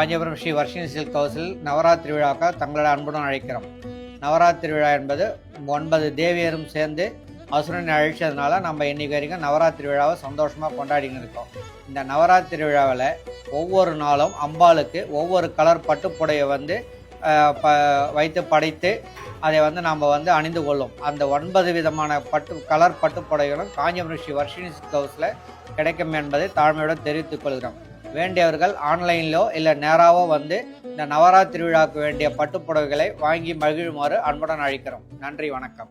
Kanchipuram Sri Varshini silk ஹவுஸில் நவராத்திரி விழாக்காக தங்களோட அன்புடன் அழைக்கிறோம். நவராத்திரி விழா என்பது 9 தேவியரும் சேர்ந்து அசுரனை அழிச்சதுனால நம்ம இன்னைக்கு வரைக்கும் நவராத்திரி விழாவை சந்தோஷமாக கொண்டாடின்னு இருக்கோம். இந்த நவராத்திரி விழாவில் ஒவ்வொரு நாளும் அம்பாளுக்கு ஒவ்வொரு கலர் பட்டுப்புடையை வைத்து படைத்து அதை நாம் அணிந்து கொள்ளும். அந்த 9 விதமான கலர் பட்டுப்புடைகளும் காஞ்சிபுரம் ஸ்ரீ வர்ஷினி சில்க் ஹவுஸில் கிடைக்கும் என்பதை தாழ்மையுடன் தெரிவித்துக் கொள்கிறோம். வேண்டியவர்கள் ஆன்லைனிலோ இல்லை நேராவோ இந்த நவராத்திரி விழாவுக்கு வேண்டிய பட்டுப்புடவைகளை வாங்கி மகிழுமாறு அன்புடன் அழைக்கிறோம். நன்றி, வணக்கம்.